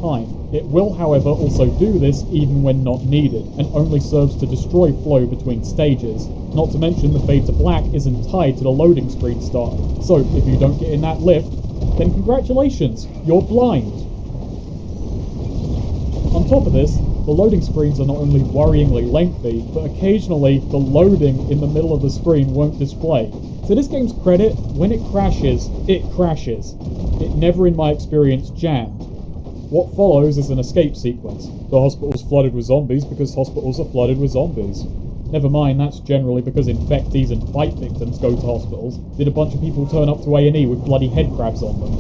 time. It will, however, also do this even when not needed, and only serves to destroy flow between stages. Not to mention the fade to black isn't tied to the loading screen start. So, if you don't get in that lift, then congratulations, you're blind. On top of this, the loading screens are not only worryingly lengthy, but occasionally the loading in the middle of the screen won't display. To this game's credit, when it crashes, it crashes. It never, in my experience, jammed. What follows is an escape sequence. The hospital's flooded with zombies because hospitals are flooded with zombies. Never mind, that's generally because infectees and fight victims go to hospitals. Did a bunch of people turn up to A&E with bloody head crabs on them?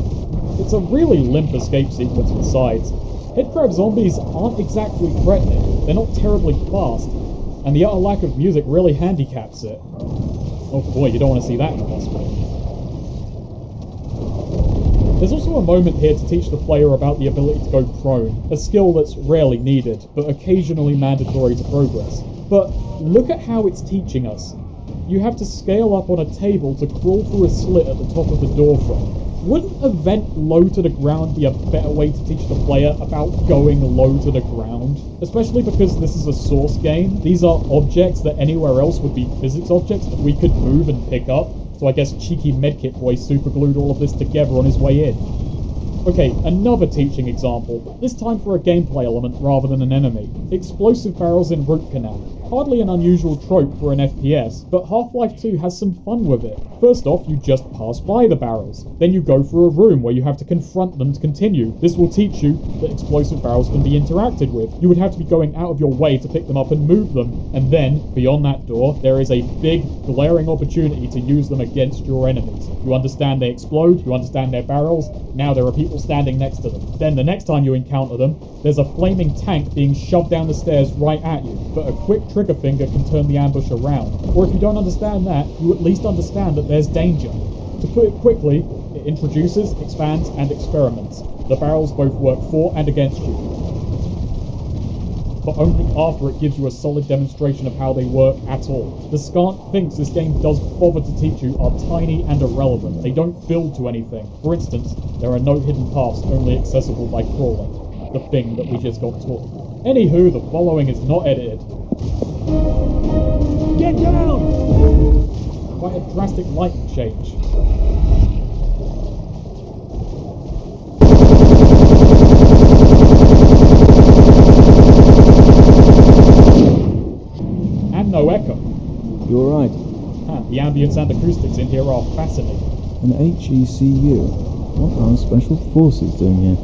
It's a really limp escape sequence besides. Head crab zombies aren't exactly threatening, they're not terribly fast, and the utter lack of music really handicaps it. Oh boy, you don't want to see that in a hospital. There's also a moment here to teach the player about the ability to go prone, a skill that's rarely needed, but occasionally mandatory to progress. But look at how it's teaching us. You have to scale up on a table to crawl through a slit at the top of the door frame. Wouldn't a vent low to the ground be a better way to teach the player about going low to the ground? Especially because this is a source game. These are objects that anywhere else would be physics objects that we could move and pick up. So I guess cheeky medkit boy superglued all of this together on his way in. Okay, another teaching example, this time for a gameplay element rather than an enemy. Explosive barrels in root canal. Hardly an unusual trope for an FPS, but Half-Life 2 has some fun with it. First off, you just pass by the barrels. Then you go through a room where you have to confront them to continue. This will teach you that explosive barrels can be interacted with. You would have to be going out of your way to pick them up and move them. And then, beyond that door, there is a big, glaring opportunity to use them against your enemies. You understand they explode, you understand they're barrels, now there are people standing next to them. Then the next time you encounter them, there's a flaming tank being shoved down the stairs right at you, but a quick trigger finger can turn the ambush around. Or if you don't understand that, you at least understand that there's danger. To put it quickly, it introduces, expands, and experiments. The barrels both work for and against you, but only after it gives you a solid demonstration of how they work at all. The scant things this game does bother to teach you are tiny and irrelevant. They don't build to anything. For instance, there are no hidden paths only accessible by crawling. The thing that we just got taught. Anywho, the following is not edited. Get down! Quite a drastic lighting change. And no echo. You're right. The ambience and acoustics in here are fascinating. An HECU? What are Special Forces doing here?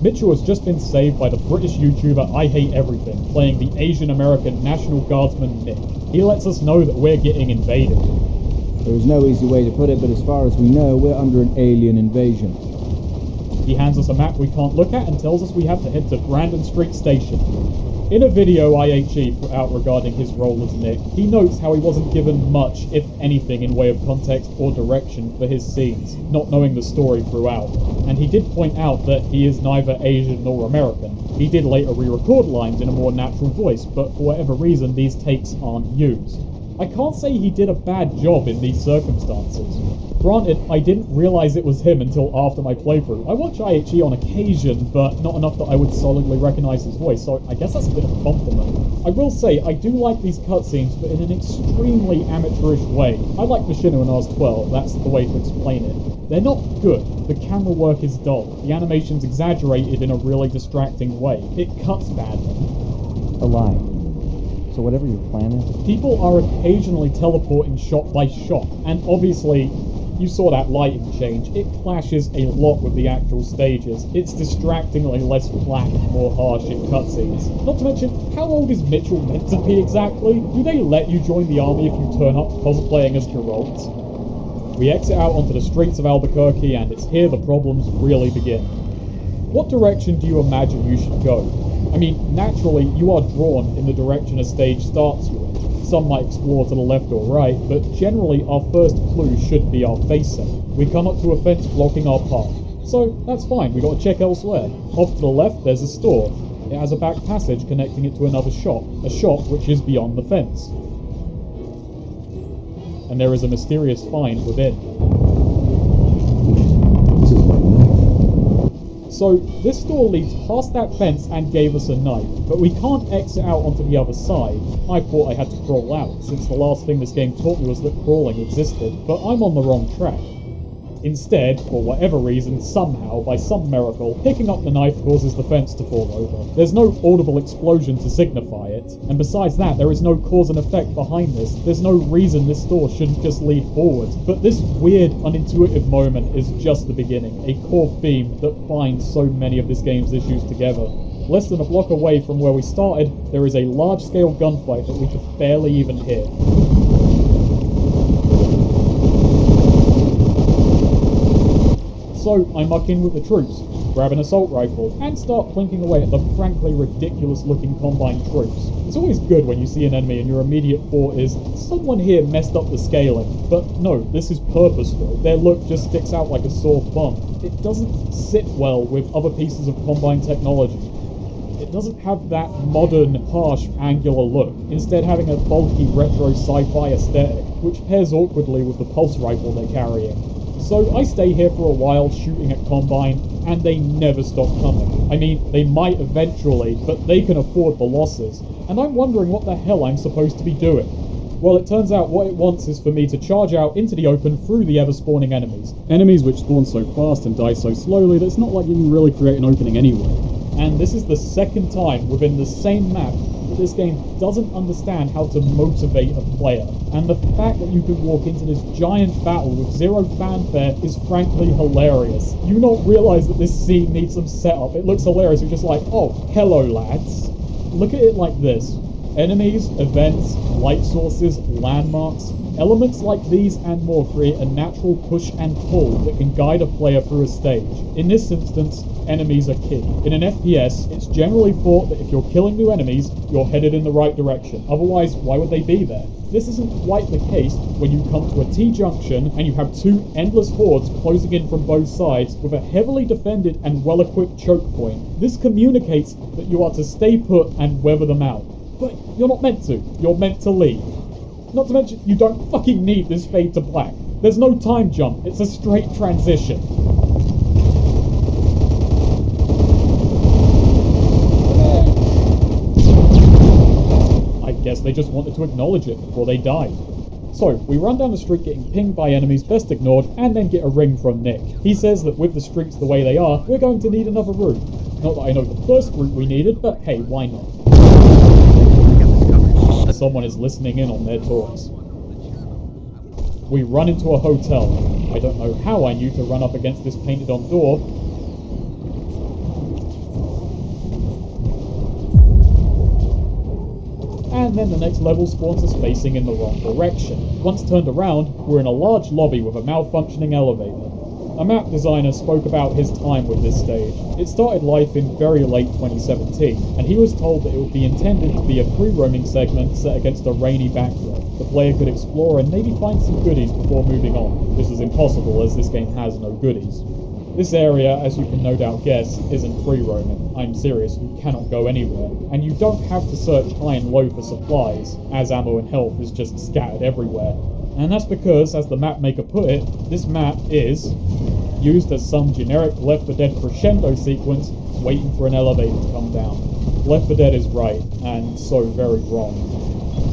Mitchell has just been saved by the British YouTuber I Hate Everything, playing the Asian American National Guardsman Nick. He lets us know that we're getting invaded. There is no easy way to put it, but as far as we know, we're under an alien invasion. He hands us a map we can't look at and tells us we have to head to Brandon Street Station. In a video IHE put out regarding his role as Nick, he notes how he wasn't given much, if anything, in way of context or direction for his scenes, not knowing the story throughout. And he did point out that he is neither Asian nor American. He did later re-record lines in a more natural voice, but for whatever reason these takes aren't used. I can't say he did a bad job in these circumstances. Granted, I didn't realise it was him until after my playthrough. I watch IHE on occasion, but not enough that I would solidly recognise his voice, so I guess that's a bit of a compliment. I will say, I do like these cutscenes, but in an extremely amateurish way. I like Machinima and Rs 12, that's the way to explain it. They're not good. The camera work is dull. The animation's exaggerated in a really distracting way. It cuts badly. A lie. So whatever your plan is? People are occasionally teleporting shot by shot, and obviously, you saw that lighting change. It clashes a lot with the actual stages. It's distractingly less flat and more harsh in cutscenes. Not to mention, how old is Mitchell meant to be exactly? Do they let you join the army if you turn up cosplaying as Geralt? We exit out onto the streets of Albuquerque, and it's here the problems really begin. What direction do you imagine you should go? I mean, naturally, you are drawn in the direction a stage starts you in. Some might explore to the left or right, but generally our first clue should be our facing. We come up to a fence blocking our path, so that's fine, we got to check elsewhere. Off to the left there's a store. It has a back passage connecting it to another shop, a shop which is beyond the fence. And there is a mysterious find within. So this door leads past that fence and gave us a knife, but we can't exit out onto the other side. I thought I had to crawl out, since the last thing this game taught me was that crawling existed, but I'm on the wrong track. Instead, for whatever reason, somehow, by some miracle, picking up the knife causes the fence to fall over. There's no audible explosion to signify it, and besides that, there is no cause and effect behind this. There's no reason this door shouldn't just lead forward. But this weird, unintuitive moment is just the beginning, a core theme that binds so many of this game's issues together. Less than a block away from where we started, there is a large-scale gunfight that we could barely even hear. So I muck in with the troops, grab an assault rifle, and start plinking away at the frankly ridiculous-looking Combine troops. It's always good when you see an enemy and your immediate thought is, someone here messed up the scaling. But no, this is purposeful. Their look just sticks out like a sore thumb. It doesn't sit well with other pieces of Combine technology. It doesn't have that modern, harsh, angular look, instead having a bulky retro sci-fi aesthetic, which pairs awkwardly with the pulse rifle they're carrying. So I stay here for a while shooting at Combine, and they never stop coming. I mean, they might eventually, but they can afford the losses, and I'm wondering what the hell I'm supposed to be doing. Well, it turns out what it wants is for me to charge out into the open through the ever-spawning enemies. Enemies which spawn so fast and die so slowly that it's not like you can really create an opening anyway. And this is the second time within the same map that this game doesn't understand how to motivate a player. And the fact that you can walk into this giant battle with zero fanfare is frankly hilarious. You not realize that this scene needs some setup. It looks hilarious. You're just like, oh, hello lads. Look at it like this. Enemies, events, light sources, landmarks, elements like these and more create a natural push and pull that can guide a player through a stage. In this instance, enemies are key. In an FPS, it's generally thought that if you're killing new enemies, you're headed in the right direction. Otherwise, why would they be there? This isn't quite the case when you come to a T-junction and you have two endless hordes closing in from both sides with a heavily defended and well-equipped choke point. This communicates that you are to stay put and weather them out. But you're not meant to. You're meant to leave. Not to mention, you don't fucking need this fade to black. There's no time jump. It's a straight transition. I guess they just wanted to acknowledge it before they died. So, we run down the street getting pinged by enemies best ignored, and then get a ring from Nick. He says that with the streets the way they are, we're going to need another route. Not that I know the first route we needed, but hey, why not? Someone is listening in on their talks. We run into a hotel. I don't know how I knew to run up against this painted-on door. And then the next level spawns us facing in the wrong direction. Once turned around, we're in a large lobby with a malfunctioning elevator. A map designer spoke about his time with this stage. It started life in very late 2017, and he was told that it would be intended to be a free roaming segment set against a rainy backdrop. The player could explore and maybe find some goodies before moving on. This is impossible as this game has no goodies. This area, as you can no doubt guess, isn't free roaming. I'm serious, you cannot go anywhere. And you don't have to search high and low for supplies, as ammo and health is just scattered everywhere. And that's because, as the map maker put it, this map is used as some generic Left 4 Dead crescendo sequence waiting for an elevator to come down. Left 4 Dead is right, and so very wrong.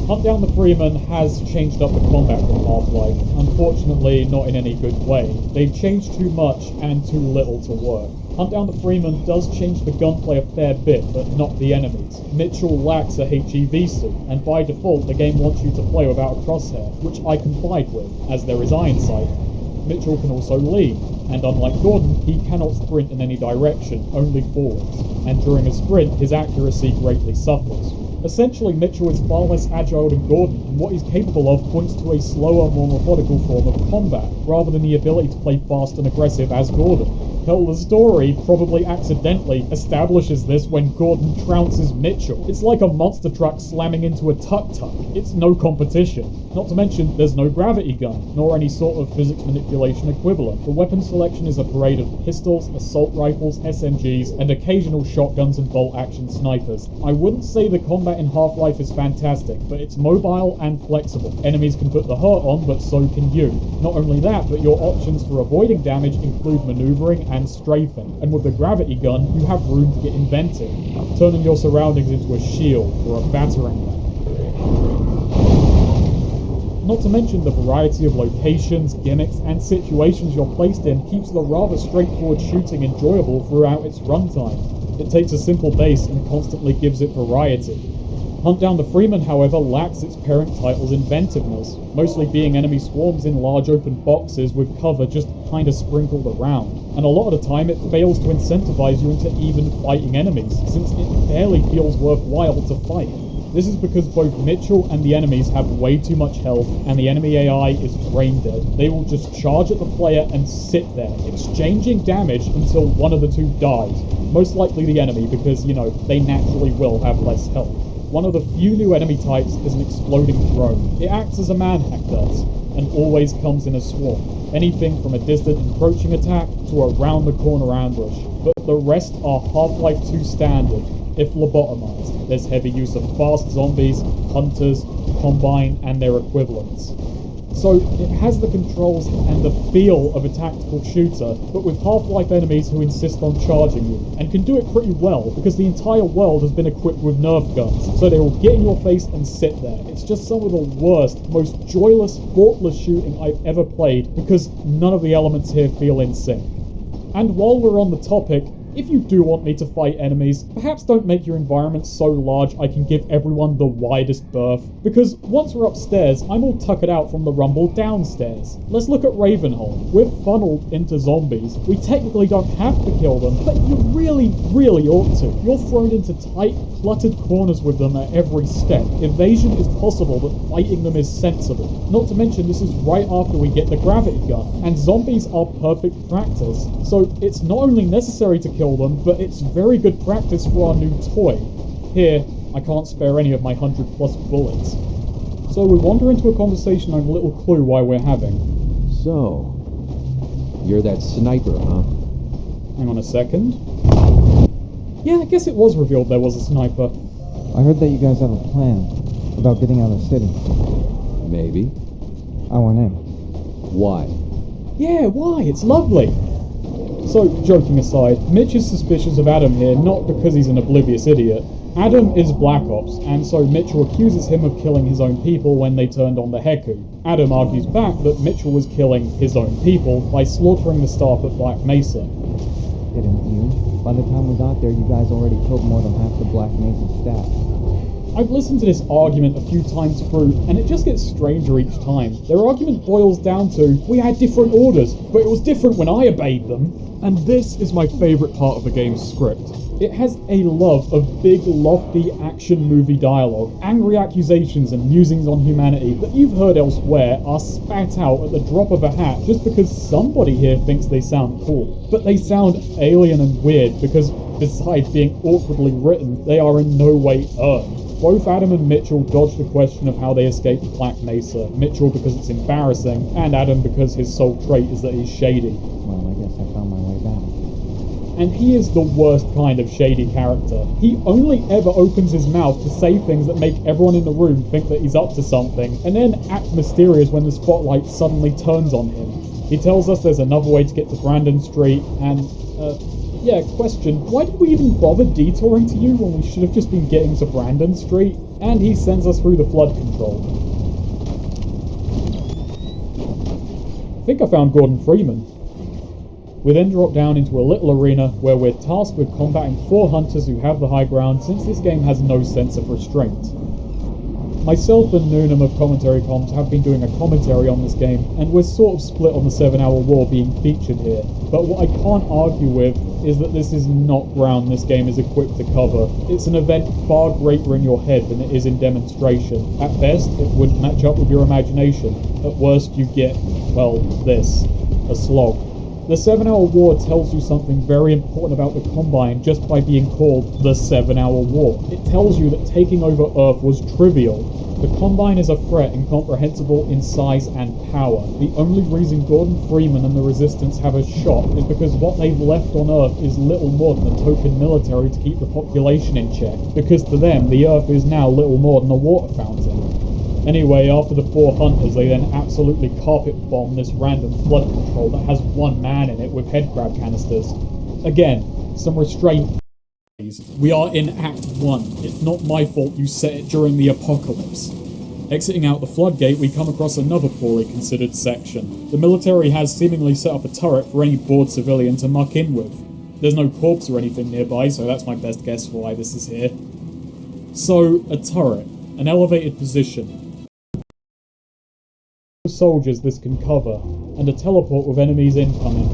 Hunt Down the Freeman has changed up the combat from Half-Life, unfortunately not in any good way. They've changed too much and too little to work. Hunt Down the Freeman does change the gunplay a fair bit, but not the enemies. Mitchell lacks a HEV suit, and by default the game wants you to play without a crosshair, which I complied with, as there is iron sight. Mitchell can also lean, and unlike Gordon, he cannot sprint in any direction, only forwards, and during a sprint his accuracy greatly suffers. Essentially, Mitchell is far less agile than Gordon, and what he's capable of points to a slower, more methodical form of combat, rather than the ability to play fast and aggressive as Gordon. Hell, the story, probably accidentally, establishes this when Gordon trounces Mitchell. It's like a monster truck slamming into a tuk-tuk. It's no competition. Not to mention, there's no gravity gun, nor any sort of physics manipulation equivalent. The weapon selection is a parade of pistols, assault rifles, SMGs, and occasional shotguns and bolt-action snipers. I wouldn't say the combat in Half-Life is fantastic, but it's mobile and flexible. Enemies can put the hurt on, but so can you. Not only that, but your options for avoiding damage include maneuvering and strafing, and with the gravity gun, you have room to get inventive, turning your surroundings into a shield or a battering ram. Not to mention the variety of locations, gimmicks, and situations you're placed in keeps the rather straightforward shooting enjoyable throughout its runtime. It takes a simple base and constantly gives it variety. Hunt Down the Freeman, however, lacks its parent title's inventiveness, mostly being enemy swarms in large open boxes with cover just kinda sprinkled around. And a lot of the time it fails to incentivize you into even fighting enemies, since it barely feels worthwhile to fight. This is because both Mitchell and the enemies have way too much health, and the enemy AI is brain dead. They will just charge at the player and sit there, exchanging damage until one of the two dies. Most likely the enemy, because, they naturally will have less health. One of the few new enemy types is an exploding drone. It acts as a manhack does, and always comes in a swarm. Anything from a distant encroaching attack to a round-the-corner ambush. But the rest are Half-Life 2 standard, if lobotomized. There's heavy use of fast zombies, hunters, Combine, and their equivalents. So it has the controls and the feel of a tactical shooter, but with Half-Life enemies who insist on charging you, and can do it pretty well, because the entire world has been equipped with Nerf guns, so they will get in your face and sit there. It's just some of the worst, most joyless, thoughtless shooting I've ever played, because none of the elements here feel in sync. And while we're on the topic, if you do want me to fight enemies, perhaps don't make your environment so large I can give everyone the widest berth, because once we're upstairs, I'm all tuckered out from the rumble downstairs. Let's look at Ravenholm. We're funneled into zombies. We technically don't have to kill them, but you really, really ought to. You're thrown into tight, cluttered corners with them at every step. Evasion is possible, but fighting them is sensible. Not to mention this is right after we get the gravity gun, and zombies are perfect practice, so it's not only necessary to kill them, but it's very good practice for our new toy. Here, I can't spare any of my 100+ bullets. So we wander into a conversation I have little clue why we're having. So, you're that sniper, huh? Hang on a second. Yeah, I guess it was revealed there was a sniper. I heard that you guys have a plan about getting out of the city. Maybe. I want in. Why? Yeah, why? It's lovely. So, joking aside, Mitch is suspicious of Adam here, not because he's an oblivious idiot. Adam is Black Ops, and so Mitchell accuses him of killing his own people when they turned on the Heku. Adam argues back that Mitchell was killing his own people by slaughtering the staff at Black Mesa. Didn't you? By the time we got there, you guys already killed more than half the Black Mesa staff. I've listened to this argument a few times through, and it just gets stranger each time. Their argument boils down to, we had different orders, but it was different when I obeyed them. And this is my favourite part of the game's script. It has a love of big, lofty action movie dialogue. Angry accusations and musings on humanity that you've heard elsewhere are spat out at the drop of a hat just because somebody here thinks they sound cool. But they sound alien and weird because, besides being awkwardly written, they are in no way earned. Both Adam and Mitchell dodge the question of how they escaped Black Mesa. Mitchell because it's embarrassing, and Adam because his sole trait is that he's shady. Well, I guess I found my way back. And he is the worst kind of shady character. He only ever opens his mouth to say things that make everyone in the room think that he's up to something, and then act mysterious when the spotlight suddenly turns on him. He tells us there's another way to get to Brandon Street, and, question, why did we even bother detouring to you when we should have just been getting to Brandon Street? And he sends us through the flood control. I think I found Gordon Freeman. We then drop down into a little arena where we're tasked with combating 4 hunters who have the high ground since this game has no sense of restraint. Myself and Noonam of Commentary Comms have been doing a commentary on this game, and we're sort of split on the 7-hour war being featured here, but what I can't argue with is that this is not ground this game is equipped to cover. It's an event far greater in your head than it is in demonstration. At best, it wouldn't match up with your imagination. At worst, you get, well, this. A slog. The 7-hour war tells you something very important about the Combine just by being called the 7-hour war. It tells you that taking over Earth was trivial. The Combine is a threat incomprehensible in size and power. The only reason Gordon Freeman and the Resistance have a shot is because what they've left on Earth is little more than a token military to keep the population in check. Because to them, the Earth is now little more than a water fountain. Anyway, after the 4 hunters, they then absolutely carpet bomb this random flood control that has 1 man in it with head grab canisters. Again, some restraint. We are in Act 1. It's not my fault you set it during the apocalypse. Exiting out the floodgate, we come across another poorly considered section. The military has seemingly set up a turret for any bored civilian to muck in with. There's no corpse or anything nearby, so that's my best guess for why this is here. So, a turret. An elevated position. Soldiers this can cover, and a teleport with enemies incoming.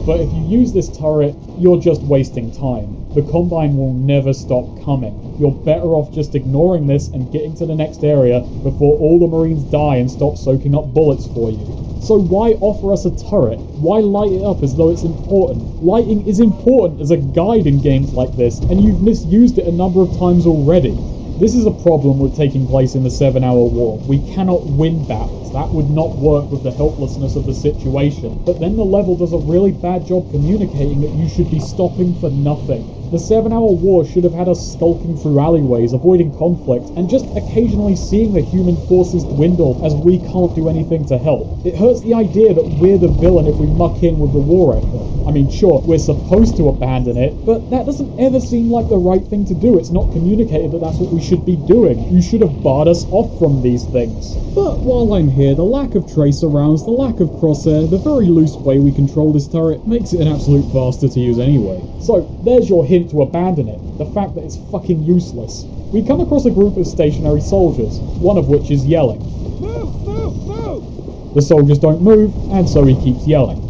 But if you use this turret, you're just wasting time. The Combine will never stop coming. You're better off just ignoring this and getting to the next area before all the Marines die and stop soaking up bullets for you. So why offer us a turret? Why light it up as though it's important? Lighting is important as a guide in games like this, and you've misused it a number of times already. This is a problem with taking place in the 7-hour war. We cannot win battles. That would not work with the helplessness of the situation. But then the level does a really bad job communicating that you should be stopping for nothing. The 7-hour war should have had us skulking through alleyways, avoiding conflict, and just occasionally seeing the human forces dwindle as we can't do anything to help. It hurts the idea that we're the villain if we muck in with the war effort. I mean, sure, we're supposed to abandon it, but that doesn't ever seem like the right thing to do. It's not communicated that that's what we should be doing. You should have barred us off from these things. But while I'm here, the lack of tracer rounds, the lack of crosshair, the very loose way we control this turret makes it an absolute bastard to use anyway. So, there's your hint to abandon it. The fact that it's fucking useless. We come across a group of stationary soldiers, one of which is yelling. Move, move, move! The soldiers don't move, and so he keeps yelling.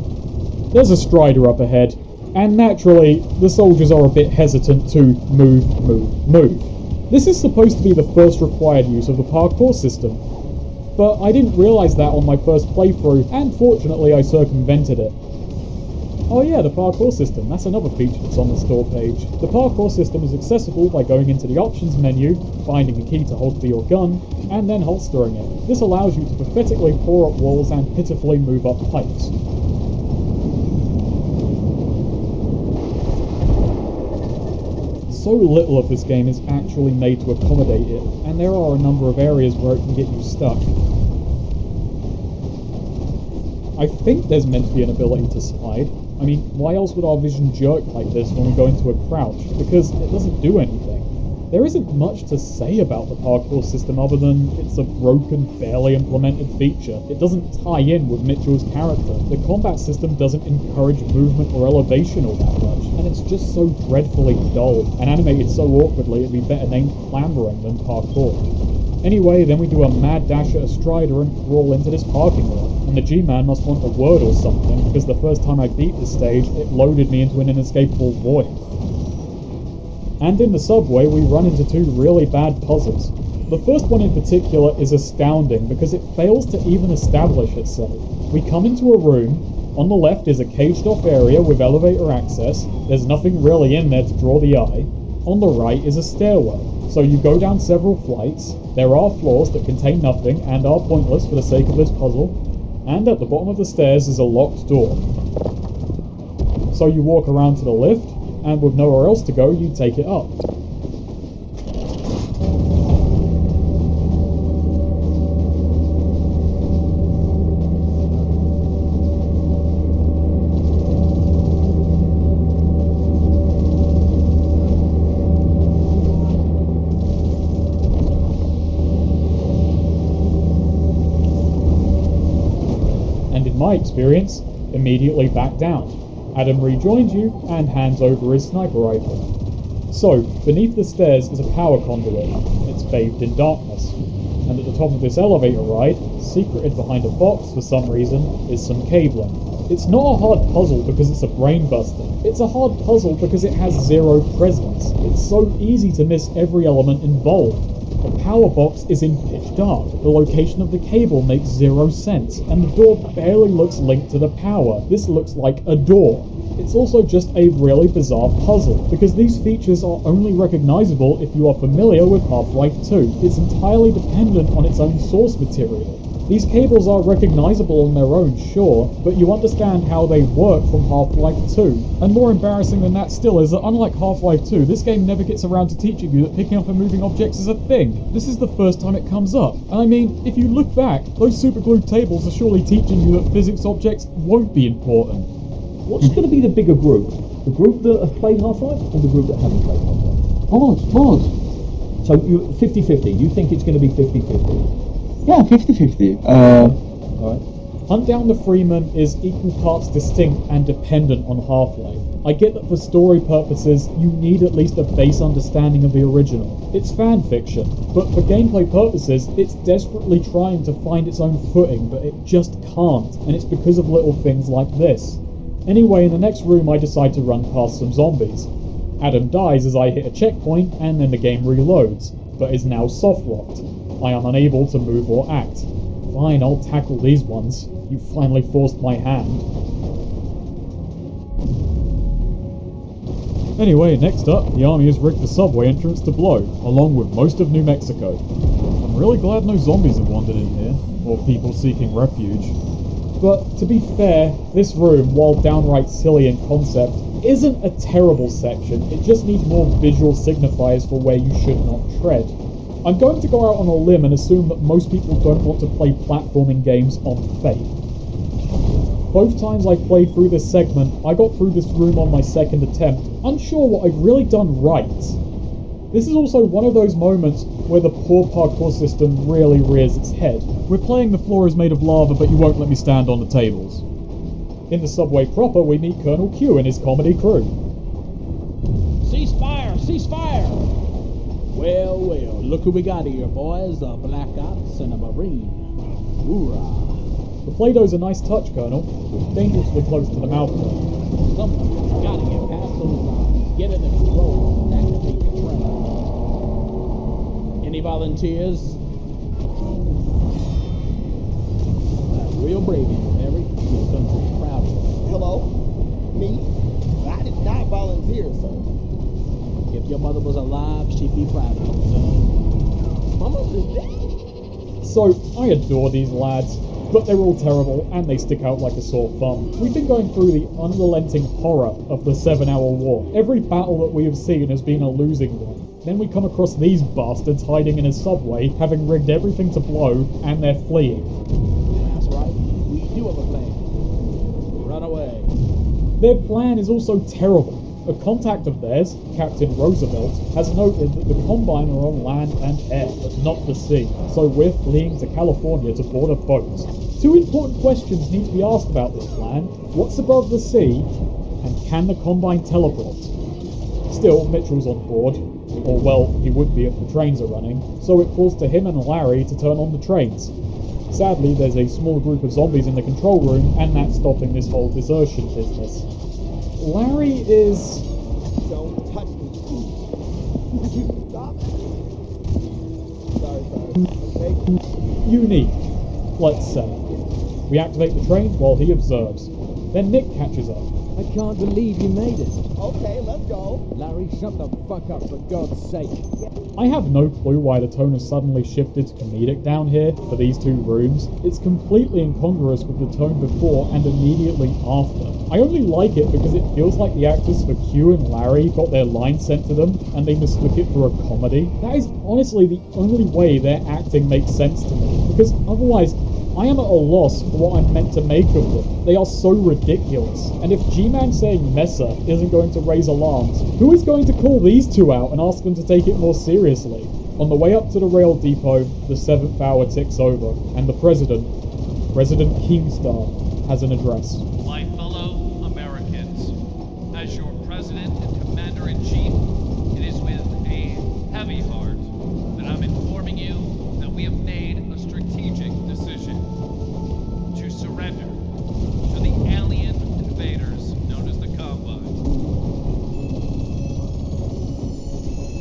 There's a Strider up ahead, and naturally, the soldiers are a bit hesitant to move, move, move. This is supposed to be the first required use of the parkour system, but I didn't realise that on my first playthrough, and fortunately I circumvented it. Oh yeah, the parkour system, that's another feature that's on the store page. The parkour system is accessible by going into the options menu, finding a key to hold for your gun, and then holstering it. This allows you to pathetically pour up walls and pitifully move up pipes. So little of this game is actually made to accommodate it, and there are a number of areas where it can get you stuck. I think there's meant to be an ability to slide. I mean, why else would our vision jerk like this when we go into a crouch? Because it doesn't do anything. There isn't much to say about the parkour system other than it's a broken, barely implemented feature. It doesn't tie in with Mitchell's character. The combat system doesn't encourage movement or elevation all that much, and it's just so dreadfully dull, and animated so awkwardly it'd be better named clambering than parkour. Anyway, then we do a mad dash at a Strider and crawl into this parking lot, and the G-Man must want a word or something, because the first time I beat this stage, it loaded me into an inescapable void. And in the subway, we run into 2 really bad puzzles. The first one in particular is astounding, because it fails to even establish itself. We come into a room. On the left is a caged-off area with elevator access. There's nothing really in there to draw the eye. On the right is a stairwell. So you go down several flights, there are floors that contain nothing and are pointless for the sake of this puzzle, and at the bottom of the stairs is a locked door. So you walk around to the lift, and with nowhere else to go, you take it up. My experience, immediately back down. Adam rejoins you and hands over his sniper rifle. So, beneath the stairs is a power conduit. It's bathed in darkness. And at the top of this elevator ride, secreted behind a box for some reason, is some cabling. It's not a hard puzzle because it's a brain buster. It's a hard puzzle because it has zero presence. It's so easy to miss every element involved. The power box is in pitch dark, the location of the cable makes zero sense, and the door barely looks linked to the power. This looks like a door. It's also just a really bizarre puzzle, because these features are only recognizable if you are familiar with Half-Life 2. It's entirely dependent on its own source material. These cables are recognizable on their own, sure, but you understand how they work from Half-Life 2. And more embarrassing than that still is that unlike Half-Life 2, this game never gets around to teaching you that picking up and moving objects is a thing. This is the first time it comes up. And I mean, if you look back, those superglued tables are surely teaching you that physics objects won't be important. What's going to be the bigger group? The group that have played Half-Life or the group that haven't played Half-Life? Both. So you 50-50. You think it's going to be 50-50? Yeah, 50-50. Alright. Hunt Down the Freeman is equal parts distinct and dependent on Half-Life. I get that for story purposes, you need at least a base understanding of the original. It's fan fiction, but for gameplay purposes, it's desperately trying to find its own footing, but it just can't, and it's because of little things like this. Anyway, in the next room I decide to run past some zombies. Adam dies as I hit a checkpoint, and then the game reloads, but is now soft-locked. I am unable to move or act. Fine, I'll tackle these ones. You finally forced my hand. Anyway, next up, the army has rigged the subway entrance to blow, along with most of New Mexico. I'm really glad no zombies have wandered in here, or people seeking refuge. But, to be fair, this room, while downright silly in concept, isn't a terrible section. It just needs more visual signifiers for where you should not tread. I'm going to go out on a limb and assume that most people don't want to play platforming games on faith. Both times I played through this segment, I got through this room on my second attempt, unsure what I'd really done right. This is also one of those moments where the poor parkour system really rears its head. We're playing the floor is made of lava, but you won't let me stand on the tables. In the subway proper, we meet Colonel Q and his comedy crew. Ceasefire! Ceasefire! Well, look who we got here, boys. A Black Ops and a Marine. Hoorah! The Play-Doh's a nice touch, Colonel. Dangerously close to the mouth. Someone's gotta get past those zombies. Get in the control room and activate the train. Any volunteers? Real brave in you, Harry. Your country's proud of you. Hello? Me? I did not volunteer, sir. If your mother was alive, she'd be proud of you, son. Mama is dead? So, I adore these lads, but they're all terrible and they stick out like a sore thumb. We've been going through the unrelenting horror of the 7-hour war. Every battle that we have seen has been a losing one. Then we come across these bastards hiding in a subway, having rigged everything to blow, and they're fleeing. That's right. We do have a plan. Run away. Their plan is also terrible. A contact of theirs, Captain Roosevelt, has noted that the Combine are on land and air, but not the sea, so we're fleeing to California to board a boat. Two important questions need to be asked about this plan. What's above the sea? And can the Combine teleport? Still, Mitchell's on board. Or, well, he would be if the trains are running, so it falls to him and Larry to turn on the trains. Sadly, there's a small group of zombies in the control room, and that's stopping this whole desertion business. Larry is... Don't touch me. Stop. Sorry. Okay. unique, let's say. We activate the train while he observes. Then Nick catches up. I can't believe you made it. Okay, let's go. Larry, shut the fuck up, for God's sake. I have no clue why the tone has suddenly shifted to comedic down here for these two rooms. It's completely incongruous with the tone before and immediately after. I only like it because it feels like the actors for Q and Larry got their lines sent to them and they mistook it for a comedy. That is honestly the only way their acting makes sense to me, because otherwise I am at a loss for what I'm meant to make of them. They are so ridiculous. And if G-Man saying Mesa isn't going to raise alarms, who is going to call these two out and ask them to take it more seriously? On the way up to the rail depot, the 7th hour ticks over, and the President Keemstar, has an address. My fellow Americans, as your President and Commander-in-Chief, it is with a heavy heart that I'm informing you that we have made a strategic decision to surrender to the alien invaders known as the Combine.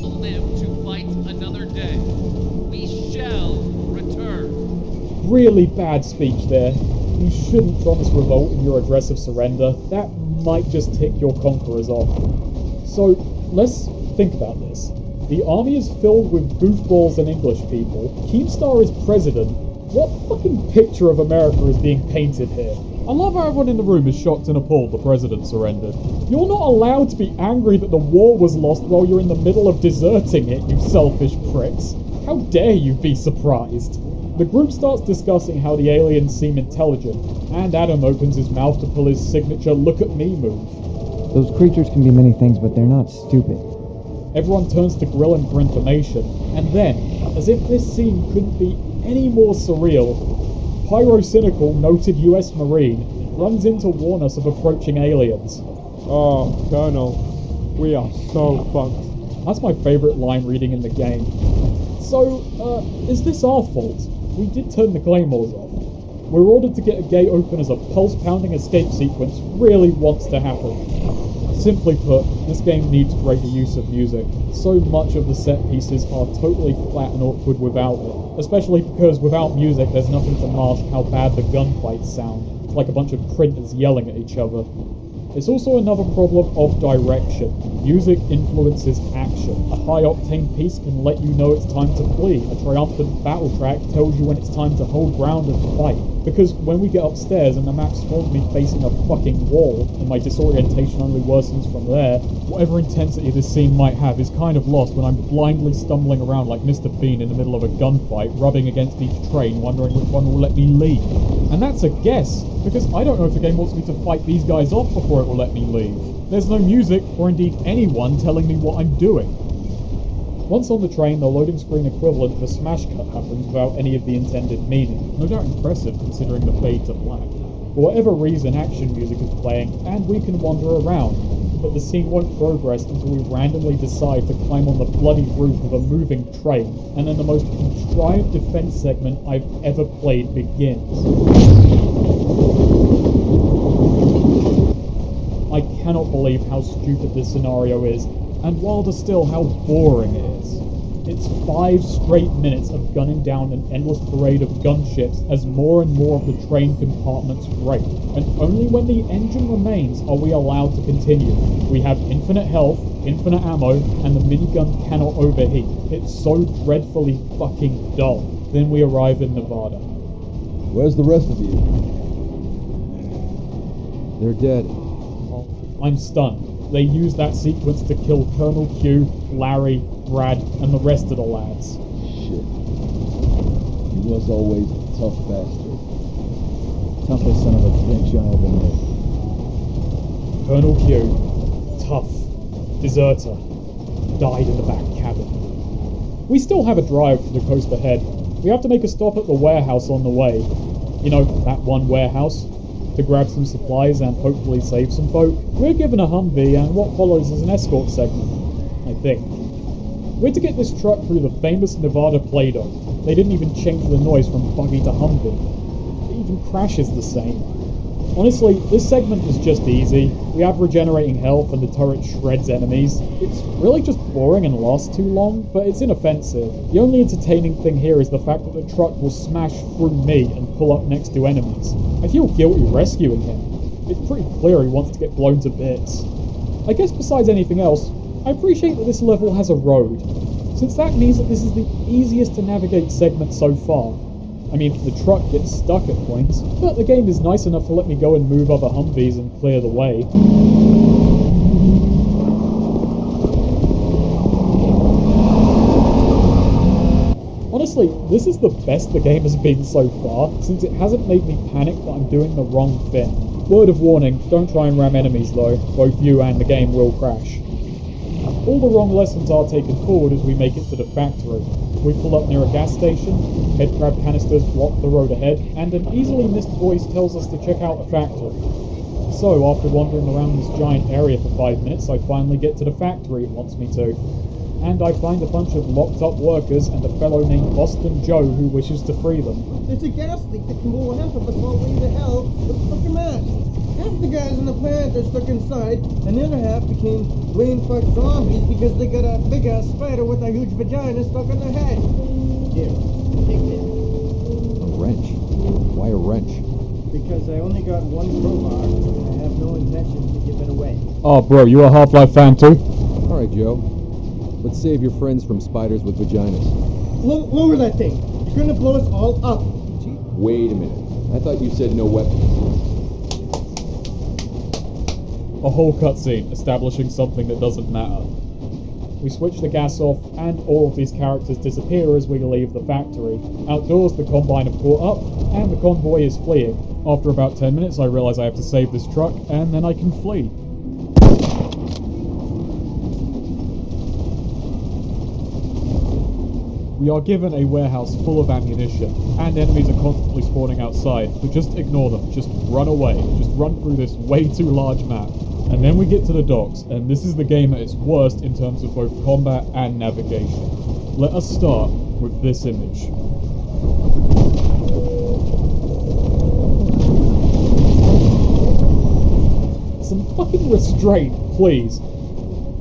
We'll live to fight another day. We shall return. Really bad speech there. You shouldn't promise revolt in your address of surrender. That might just tick your conquerors off. So, let's think about this. The army is filled with goofballs and English people. Keemstar is president. What fucking picture of America is being painted here? I love how everyone in the room is shocked and appalled the president surrendered. You're not allowed to be angry that the war was lost while you're in the middle of deserting it, you selfish pricks. How dare you be surprised? The group starts discussing how the aliens seem intelligent, and Adam opens his mouth to pull his signature look at me move. Those creatures can be many things, but they're not stupid. Everyone turns to grill him for information, and then, as if this scene couldn't be any more surreal, Pyrocynical, noted US Marine, runs in to warn us of approaching aliens. Oh, Colonel, we are so fucked. That's my favourite line reading in the game. So, is this our fault? We did turn the claymores off. We're ordered to get a gate open as a pulse-pounding escape sequence really wants to happen. Simply put, this game needs greater use of music. So much of the set pieces are totally flat and awkward without it. Especially because without music there's nothing to mask how bad the gunfights sound. It's like a bunch of printers yelling at each other. It's also another problem of direction. Music influences action. A high-octane piece can let you know it's time to flee. A triumphant battle track tells you when it's time to hold ground and fight. Because when we get upstairs and the map spawns me facing a fucking wall, and my disorientation only worsens from there, whatever intensity this scene might have is kind of lost when I'm blindly stumbling around like Mr. Bean in the middle of a gunfight, rubbing against each train, wondering which one will let me leave. And that's a guess, because I don't know if the game wants me to fight these guys off before it will let me leave. There's no music, or indeed anyone telling me what I'm doing. Once on the train, the loading screen equivalent of a smash cut happens without any of the intended meaning. No doubt impressive considering the fade to black. For whatever reason, action music is playing, and we can wander around. But the scene won't progress until we randomly decide to climb on the bloody roof of a moving train, and then the most contrived defense segment I've ever played begins. I cannot believe how stupid this scenario is, and wilder still how boring it is. It's 5 straight minutes of gunning down an endless parade of gunships as more and more of the train compartments break, and only when the engine remains are we allowed to continue. We have infinite health, infinite ammo, and the minigun cannot overheat. It's so dreadfully fucking dull. Then we arrive in Nevada. Where's the rest of you? They're dead. I'm stunned. They used that sequence to kill Colonel Q, Larry, Brad, and the rest of the lads. Shit. He was always a tough bastard. Toughest son of a bitch I ever knew. Colonel Q, tough, deserter, died in the back cabin. We still have a drive to the coast ahead. We have to make a stop at the warehouse on the way. You know, that one warehouse. To grab some supplies and hopefully save some folk. We're given a Humvee and what follows is an escort segment, I think. We're to get this truck through the famous Nevada Play-Doh. They didn't even change the noise from buggy to Humvee. It even crashes the same. Honestly, this segment is just easy. We have regenerating health and the turret shreds enemies. It's really just boring and lasts too long, but it's inoffensive. The only entertaining thing here is the fact that the truck will smash through me and pull up next to enemies. I feel guilty rescuing him. It's pretty clear he wants to get blown to bits. I guess besides anything else, I appreciate that this level has a road, since that means that this is the easiest to navigate segment so far. I mean, the truck gets stuck at points, but the game is nice enough to let me go and move other Humvees and clear the way. Honestly, this is the best the game has been so far, since it hasn't made me panic that I'm doing the wrong thing. Word of warning, don't try and ram enemies though, both you and the game will crash. All the wrong lessons are taken forward as we make it to the factory. We pull up near a gas station, head crab canisters block the road ahead, and an easily missed voice tells us to check out a factory. So, after wandering around this giant area for 5 minutes, I finally get to the factory it wants me to. And I find a bunch of locked up workers and a fellow named Boston Joe who wishes to free them. There's a gas leak that can blow half of us all the way to hell with a fucking match. Half the guys in the plant are stuck inside, and the other half became brain fucked zombies because they got a big ass spider with a huge vagina stuck on their head. Here, take this. A wrench? Why a wrench? Because I only got one crowbar, and I have no intention to give it away. Oh bro, you a Half-Life fan too? Alright, Joe. Let's save your friends from spiders with vaginas. Lower that thing. You're gonna blow us all up. Wait a minute. I thought you said no weapons. A whole cutscene establishing something that doesn't matter. We switch the gas off, and all of these characters disappear as we leave the factory. Outdoors, the Combine have caught up, and the convoy is fleeing. After about 10 minutes, I realize I have to save this truck, and then I can flee. We are given a warehouse full of ammunition, and enemies are constantly spawning outside, but just ignore them, just run away, just run through this way too large map. And then we get to the docks, and this is the game at its worst in terms of both combat and navigation. Let us start with this image. Some fucking restraint, please.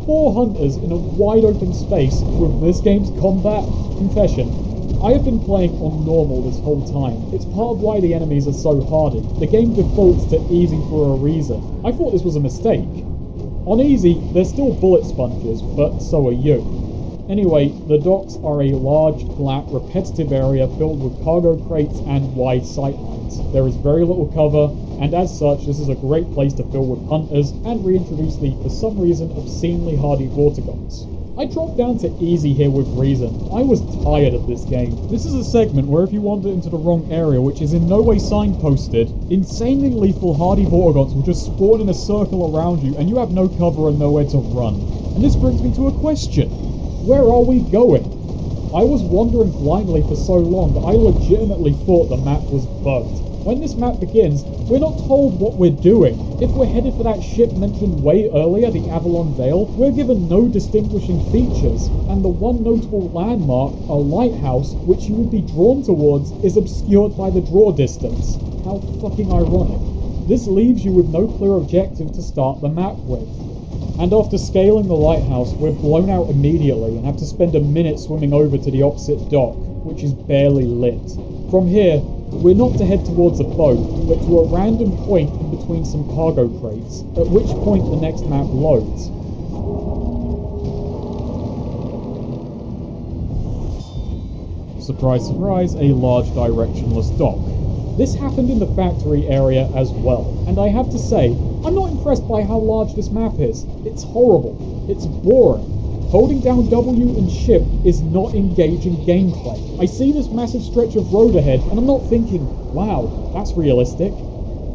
4 hunters in a wide open space with this game's combat. Confession, I have been playing on normal this whole time. It's part of why the enemies are so hardy. The game defaults to easy for a reason. I thought this was a mistake. On easy, they're still bullet sponges, but so are you. Anyway, the docks are a large, flat, repetitive area filled with cargo crates and wide sightlines. There is very little cover, and as such, this is a great place to fill with hunters and reintroduce the, for some reason, obscenely hardy water guns. I dropped down to easy here with reason. I was tired of this game. This is a segment where if you wander into the wrong area, which is in no way signposted, insanely lethal hardy Vortigaunts will just spawn in a circle around you and you have no cover and nowhere to run. And this brings me to a question. Where are we going? I was wandering blindly for so long that I legitimately thought the map was bugged. When this map begins, we're not told what we're doing. If we're headed for that ship mentioned way earlier, the Avalon Vale, we're given no distinguishing features, and the one notable landmark, a lighthouse, which you would be drawn towards, is obscured by the draw distance. How fucking ironic. This leaves you with no clear objective to start the map with. And after scaling the lighthouse, we're blown out immediately and have to spend a minute swimming over to the opposite dock, which is barely lit. From here, we're not to head towards a boat, but to a random point in between some cargo crates, at which point the next map loads. Surprise, surprise, a large directionless dock. This happened in the factory area as well, and I have to say, I'm not impressed by how large this map is. It's horrible. It's boring. Holding down W and shift is not engaging gameplay. I see this massive stretch of road ahead, and I'm not thinking, wow, that's realistic.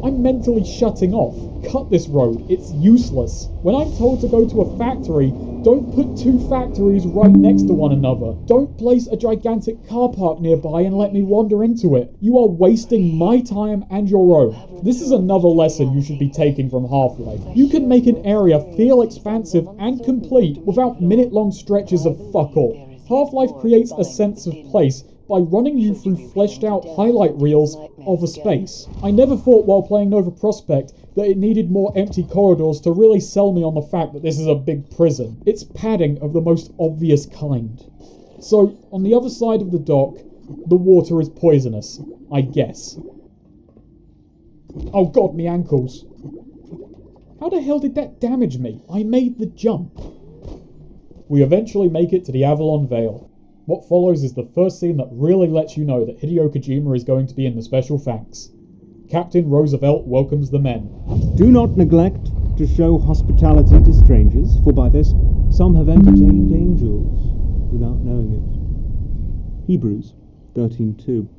I'm mentally shutting off. Cut this road, it's useless. When I'm told to go to a factory, don't put 2 factories right next to one another. Don't place a gigantic car park nearby and let me wander into it. You are wasting my time and your own. This is another lesson you should be taking from Half-Life. You can make an area feel expansive and complete without minute-long stretches of fuck all. Half-Life creates a sense of place by running you through fleshed-out highlight reels of a space. I never thought while playing Nova Prospekt that it needed more empty corridors to really sell me on the fact that this is a big prison. It's padding of the most obvious kind. So, on the other side of the dock, the water is poisonous, I guess. Oh god, me ankles. How the hell did that damage me? I made the jump. We eventually make it to the Avalon Vale. What follows is the first scene that really lets you know that Hideo Kojima is going to be in the special thanks. Captain Roosevelt welcomes the men. Do not neglect to show hospitality to strangers, for by this some have entertained angels without knowing it. Hebrews 13:2.